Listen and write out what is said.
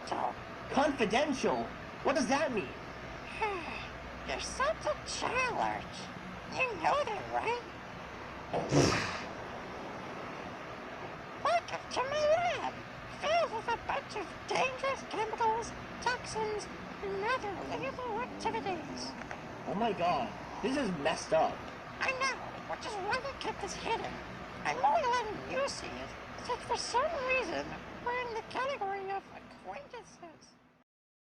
confidential. Confidential? What does that mean? Your son's a child. You know that, right? Welcome to my lab, filled with a bunch of dangerous chemicals, toxins, and other illegal activities. Oh my god, this is messed up. I know, which is why I kept this hidden. I'm only letting you see it, since for some reason we're in the category of acquaintances.